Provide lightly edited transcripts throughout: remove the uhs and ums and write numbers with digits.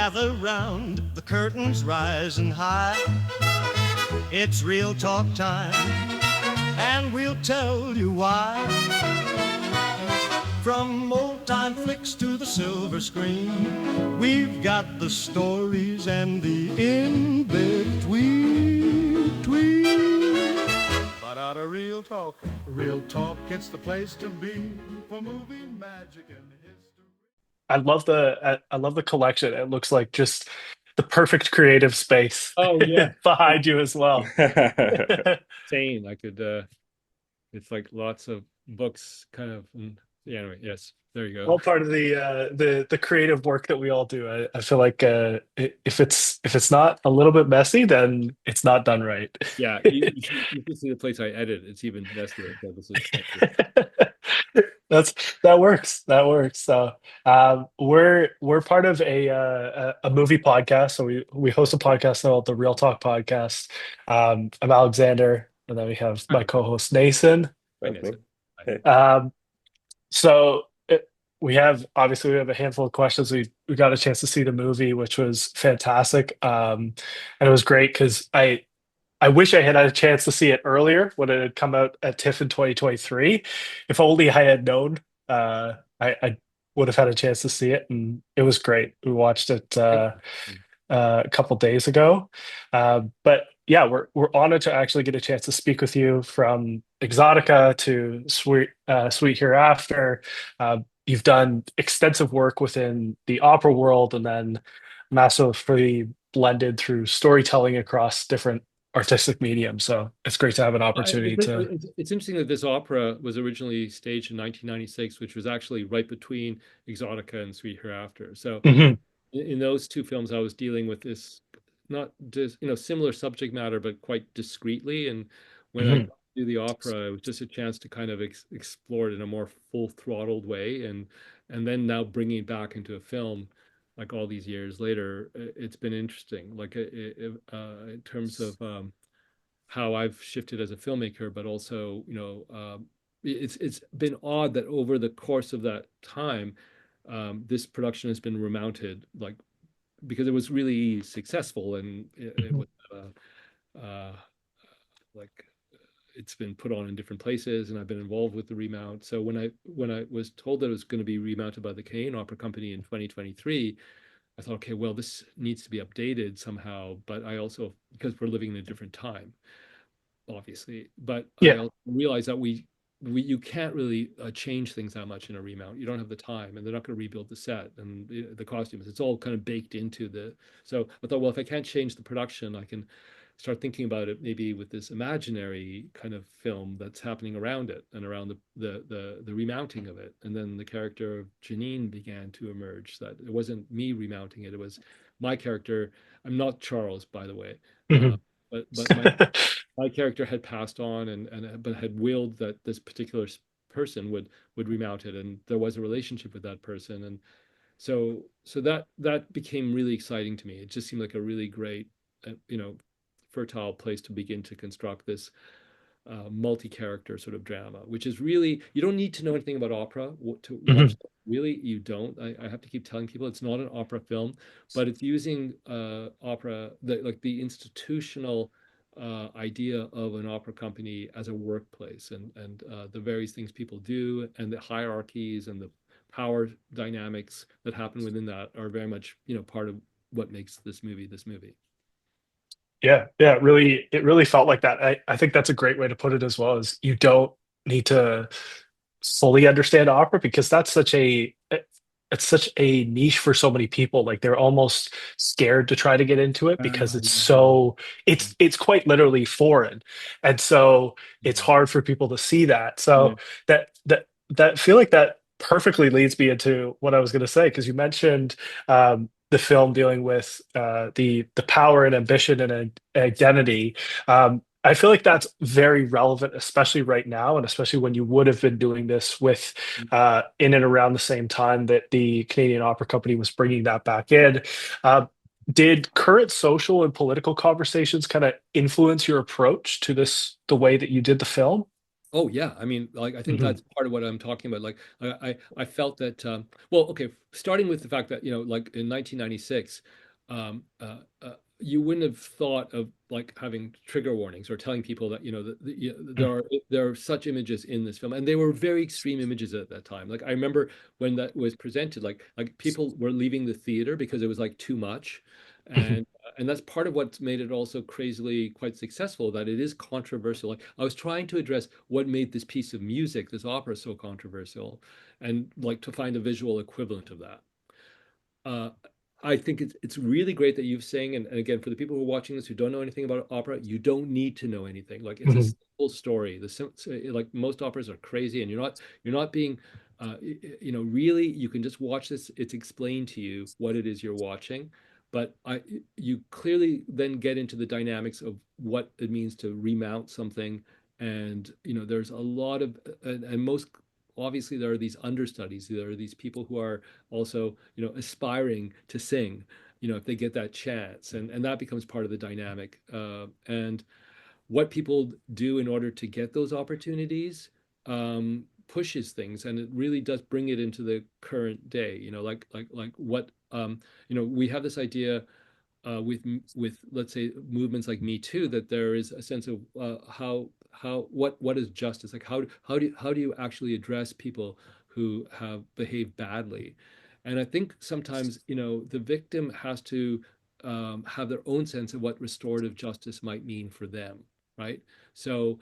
gather round, the curtains rising high. It's real talk time, and we'll tell you why. From old-time flicks to the silver screen, we've got the stories and the in-between. But out of real talk, it's the place to be for movie magic and history. I love the collection. It looks like just the perfect creative space Oh yeah, behind you as well. insane. I could. It's like lots of books, kind of. Yeah. Anyway, yes. There you go. All part of the creative work that we all do. I feel like if it's not a little bit messy, then it's not done right. Yeah, you should see the place I edit. It's even messier. So this is That's that works. That works. So we're part of a movie podcast. So we host a podcast called the Real Talk Podcast. I'm Alexander, and then we have my co-host Nathan. That's me. Um, so we have a handful of questions. We got a chance to see the movie, which was fantastic. And it was great because I wish I had had a chance to see it earlier when it had come out at TIFF in 2023. If only I had known, I would have had a chance to see it, and it was great. We watched it a couple days ago, but yeah, we're honored to actually get a chance to speak with you from Exotica to Sweet Hereafter. You've done extensive work within the opera world, and then massively blended through storytelling across different artistic medium. So it's great to have an opportunity to. It's interesting that this opera was originally staged in 1996, which was actually right between Exotica and Sweet Hereafter. So Mhm, in those two films, I was dealing with this not just similar subject matter, but quite discreetly. And when I mhm. got to do the opera, it was just a chance to kind of explore it in a more full throttled way, and then now bringing it back into a film. Like all these years later, it's been interesting. Like in terms of how I've shifted as a filmmaker, but also, it's been odd that over the course of that time, this production has been remounted, like because it was really successful and it Mhm. was like it's been put on in different places, and I've been involved with the remount. So when I was told that it was going to be remounted by the Canadian Opera Company in 2023, I thought, okay, well, this needs to be updated somehow. But I also, because we're living in a different time, obviously. But I Yeah. also realized that we you can't really change things that much in a remount. You don't have the time, and they're not going to rebuild the set and the costumes. It's all kind of baked into the. So I thought, well, if I can't change the production, I can start thinking about it maybe with this imaginary kind of film that's happening around it and around the remounting of it. And then the character of Janine began to emerge. That it wasn't me remounting it; it was my character. I'm not Charles, by the way. Uh, Mhm. but my character had passed on, and but had willed that this particular person would remount it, and there was a relationship with that person. And so that became really exciting to me. It just seemed like a really great fertile place to begin to construct this multi-character sort of drama, which is really, you don't need to know anything about opera to watch Mhm. it. Really, you don't. I have to keep telling people it's not an opera film, but it's using opera, the institutional idea of an opera company as a workplace, and the various things people do, and the hierarchies and the power dynamics that happen within that are very much part of what makes this movie. Yeah, yeah, it really felt like that. I think that's a great way to put it as well, is you don't need to fully understand opera because it's such a niche for so many people. Like they're almost scared to try to get into it because it's quite literally foreign. And so it's Yeah. hard for people to see that. Yeah. So that feel like that perfectly leads me into what I was going to say, because you mentioned the film dealing with the power and ambition and identity. I feel like that's very relevant, especially right now, and especially when you would have been doing this with in and around the same time that the Canadian Opera Company was bringing that back in. Uh, did current social and political conversations kind of influence your approach to this, the way that you did the film? Oh yeah, I mean, like I think Mhm. that's part of what I'm talking about. Like I felt that well, okay, starting with the fact that like in 1996, you wouldn't have thought of like having trigger warnings or telling people that there are such images in this film, and they were very extreme images at that time. Like I remember when that was presented, like people were leaving the theater because it was like too much, Mhm. and that's part of what's made it also crazily quite successful, that it is controversial. Like I was trying to address what made this piece of music, this opera, so controversial, and like to find a visual equivalent of that. uh, I think it's really great that you're saying, and again, for the people who are watching this who don't know anything about opera, you don't need to know anything. Like it's a Mhm. simple story. Like most operas are crazy, and you're not being, really, you can just watch this. It's explained to you what it is you're watching, but you clearly then get into the dynamics of what it means to remount something, and there's a lot of, and most obviously there are these understudies, there are these people who are also aspiring to sing, if they get that chance, and that becomes part of the dynamic, and what people do in order to get those opportunities pushes things, and it really does bring it into the current day, like what we have this idea with let's say movements like Me Too, that there is a sense of how what is justice, like how do you actually address people who have behaved badly. And I think sometimes the victim has to have their own sense of what restorative justice might mean for them, right? So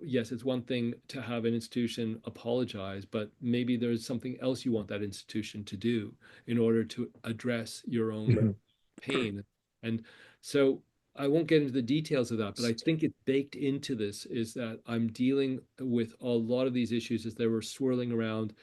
yes, it's one thing to have an institution apologize, but maybe there's something else you want that institution to do in order to address your own Mhm. pain. And so I won't get into the details of that, but I think it's baked into this is that I'm dealing with a lot of these issues as they were swirling around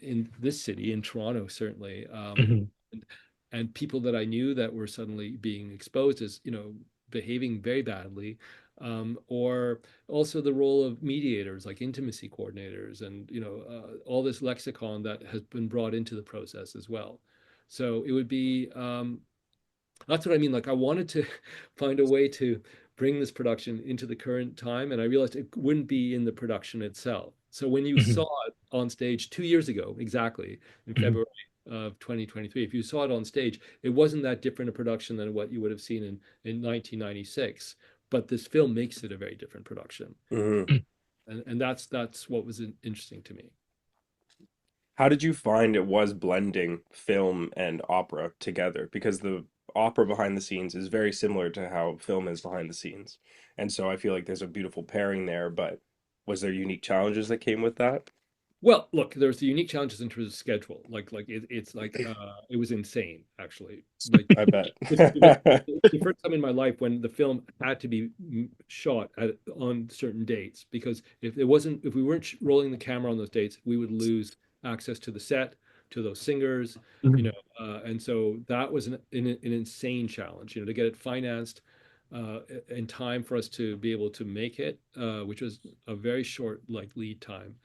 in this city, in Toronto, certainly. Mhm. And, and people that I knew that were suddenly being exposed as, behaving very badly. Or also the role of mediators, like intimacy coordinators, and all this lexicon that has been brought into the process as well. So it would be that's what I mean. Like I wanted to find a way to bring this production into the current time, and I realized it wouldn't be in the production itself. So when you Mhm. saw it on stage 2 years ago, exactly in Mhm. February of 2023, if you saw it on stage, it wasn't that different a production than what you would have seen in 1996. But this film makes it a very different production, Mhm. and that's what was interesting to me. How did you find it was blending film and opera together? Because the opera behind the scenes is very similar to how film is behind the scenes. And so I feel like there's a beautiful pairing there, but was there unique challenges that came with that? Well, look, there's the unique challenges in terms of schedule. It's like it was insane, actually. Like I bet. it was the first time in my life when the film had to be shot on certain dates, because if we weren't rolling the camera on those dates, we would lose access to the set, to those singers, Mhm. and so that was an insane challenge, to get it financed in time for us to be able to make it, which was a very short like lead time,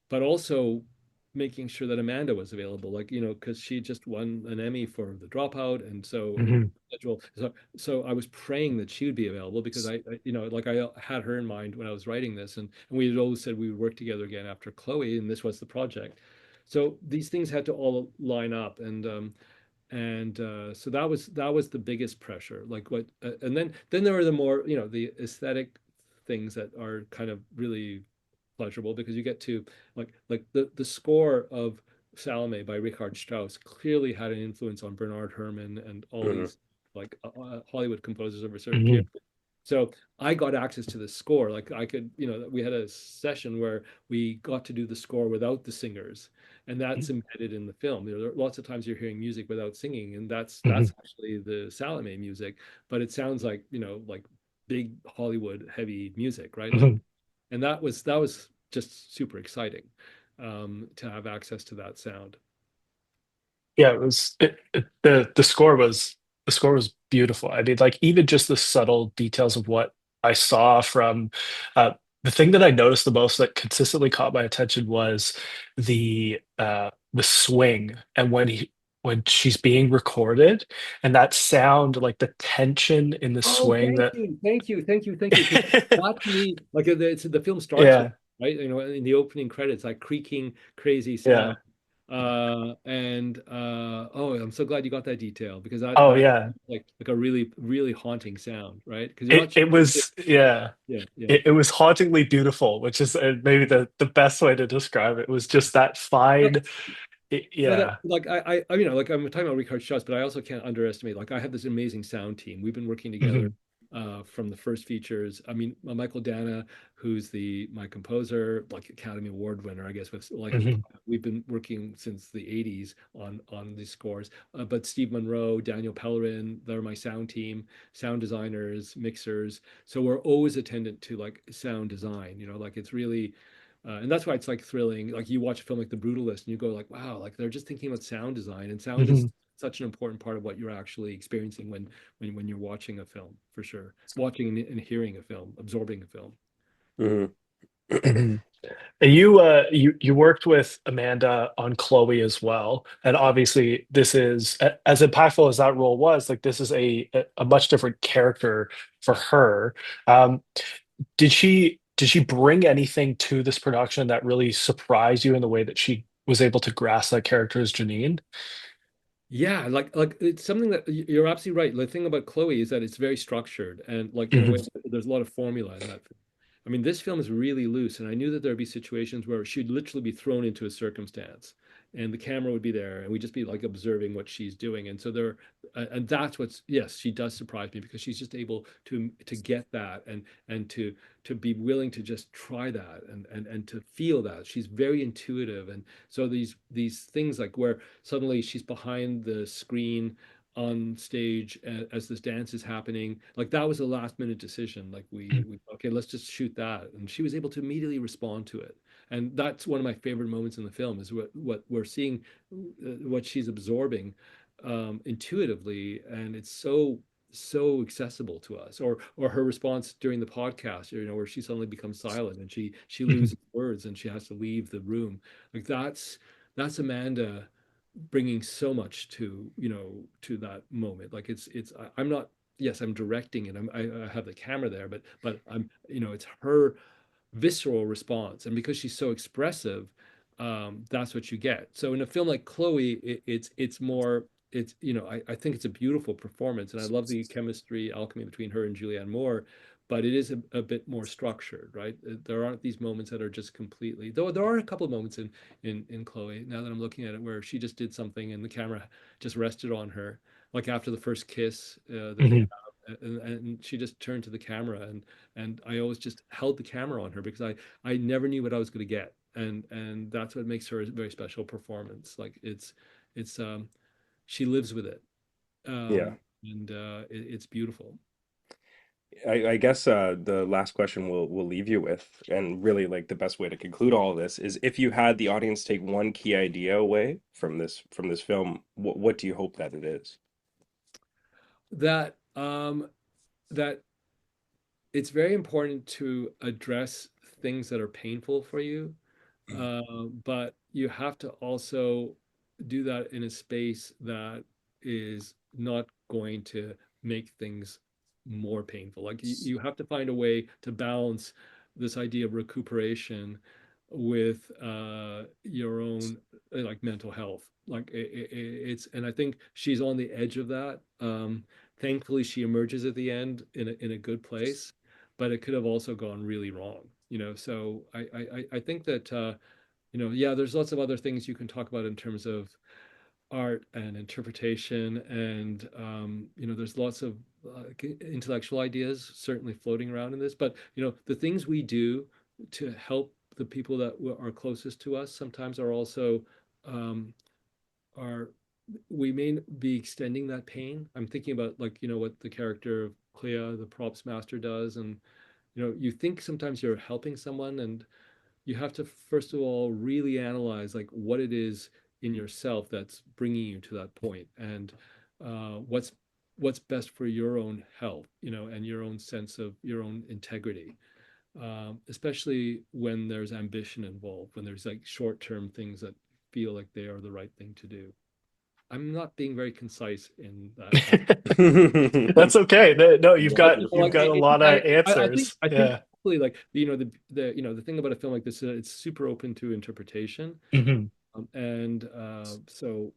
but also making sure that Amanda was available, like, because she just won an Emmy for The Dropout. And so, Mhm. so I was praying that she would be available, because like I had her in mind when I was writing this, and we had always said we would work together again after Chloe, and this was the project. So these things had to all line up, and so that was the biggest pressure. Like and then there were the more, the aesthetic things that are kind of really pleasurable, because you get to like the score of Salome by Richard Strauss clearly had an influence on Bernard Herrmann and all Mhm. these like Hollywood composers of a certain period. Mhm. So I got access to the score. Like I could, we had a session where we got to do the score without the singers, and that's embedded in the film. There are lots of times you're hearing music without singing, and that's Mhm. actually the Salome music, but it sounds like, like big Hollywood heavy music, right? Like, Mhm. and that was just super exciting, to have access to that sound. Yeah, the score was beautiful. I mean, like even just the subtle details of what I saw from uh, the thing that I noticed the most that consistently caught my attention was the swing, and when she's being recorded, and that sound, like the tension in the Oh, swing thank that you, thank you, thank you, thank you. Because that to me, like the film starts with, yeah, right? In the opening credits, like creaking, crazy sound. yeah. Oh, I'm so glad you got that detail because Oh that yeah. like a really really haunting sound, right? Because you're It not it sure. was yeah. Yeah, yeah. It was hauntingly beautiful, which is maybe the best way to describe it. It was just that No, fine, no, that yeah. like like I'm talking about Richard Strauss, but I also can't underestimate. Like I have this amazing sound team. We've been working together Mhm, from the first features. I mean, Michael Dana, who's the my composer, like Academy Award winner, I guess. With like mhm, we've been working since the '80s on these scores. But Steve Monroe, Daniel Pellerin, they're my sound team, sound designers, mixers. So we're always attendant to like sound design. Like it's really and that's why it's like thrilling. Like you watch a film like The Brutalist and you go like, wow, like they're just thinking about sound design, and sound is mhm, such an important part of what you're actually experiencing when you're watching a film, for sure. Watching and hearing a film, absorbing a film. Hmm. mhm. And you worked with Amanda on Chloe as well, and obviously this is as impactful as that role was. Like this is a much different character for her. Um, did she bring anything to this production that really surprised you in the way that she was able to grasp that character as Janine? Yeah, like it's something that you're absolutely right. The thing about Chloe is that it's very structured and like in a way Mhm, there's a lot of formula in that. I mean, this film is really loose, and I knew that there'd be situations where she'd literally be thrown into a circumstance, and the camera would be there, and we'd just be like observing what she's doing. And so and that's what's yes, she does surprise me because she's just able to get that and to be willing to just try that and to feel that. She's very intuitive, and so these things like where suddenly she's behind the screen on stage as this dance is happening, like that was a last minute decision. Like we okay, let's just shoot that, and she was able to immediately respond to it. And that's one of my favorite moments in the film is what we're seeing, what she's absorbing intuitively, and it's so accessible to us. Or her response during the podcast, where she suddenly becomes silent and she mhm, loses words and she has to leave the room. Like that's Amanda bringing so much to that moment. Like I'm not, yes, I'm directing it, I have the camera there, but I'm, it's her visceral response, and because she's so expressive, that's what you get. So in a film like Chloe, it's more, it's, I think it's a beautiful performance, and I love the chemistry alchemy between her and Julianne Moore, but it is a bit more structured, right? There aren't these moments that are just completely, though there are a couple of moments in Chloe, now that I'm looking at it, where she just did something and the camera just rested on her, like after the first kiss that they mhm. have, and she just turned to the camera, and I always just held the camera on her because I never knew what I was going to get, and that's what makes her a very special performance. Like it's she lives with it, Yeah. and it's beautiful. I guess the last question we'll leave you with, and really like the best way to conclude all of this is if you had the audience take one key idea away from this film, what do you hope that it is? That that it's very important to address things that are painful for you, but you have to also do that in a space that is not going to make things more painful. Like you have to find a way to balance this idea of recuperation with your own like mental health. Like it's, and I think she's on the edge of that. Thankfully, she emerges at the end in a good place, but it could have also gone really wrong. So I think that yeah, there's lots of other things you can talk about in terms of art and interpretation, and there's lots of intellectual ideas certainly floating around in this. But the things we do to help the people that are closest to us sometimes are also um, are we may be extending that pain. I'm thinking about like what the character of Clea, the props master, does, and you think sometimes you're helping someone, and you have to first of all really analyze like what it is in yourself that's bringing you to that point, and what's best for your own health, and your own sense of your own integrity, especially when there's ambition involved, when there's like short-term things that feel like they are the right thing to do. I'm not being very concise in that. That's okay. No, you've got Like, a lot of I think answers. Yeah. hopefully, like, the thing about a film like this is that it's super open to interpretation. Mhm. And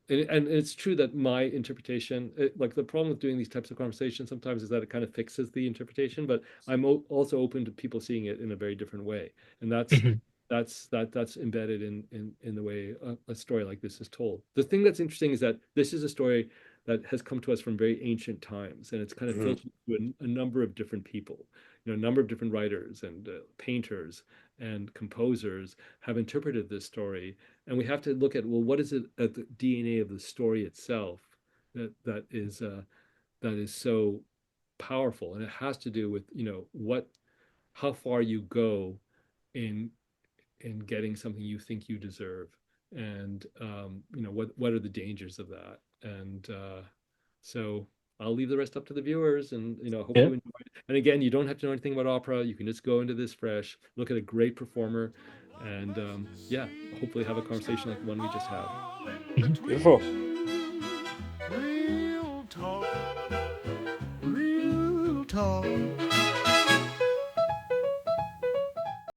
it's true that my interpretation, like the problem with doing these types of conversations sometimes is that it kind of fixes the interpretation, but I'm also open to people seeing it in a very different way, and Mhm. that's embedded in the way a story like this is told. The thing that's interesting is that this is a story that has come to us from very ancient times, and it's kind of Mhm. filtered through a number of different people, a number of different writers and painters and composers have interpreted this story, and we have to look at, well, what is it at the DNA of the story itself that is so powerful, and it has to do with how far you go in getting something you think you deserve, and what are the dangers of that, and so I'll leave the rest up to the viewers, and hope Yeah. you enjoy it. And again, you don't have to know anything about opera. You can just go into this fresh, look at a great performer, and yeah, hopefully have a conversation like the one we just had. Beautiful. Real talk, real talk.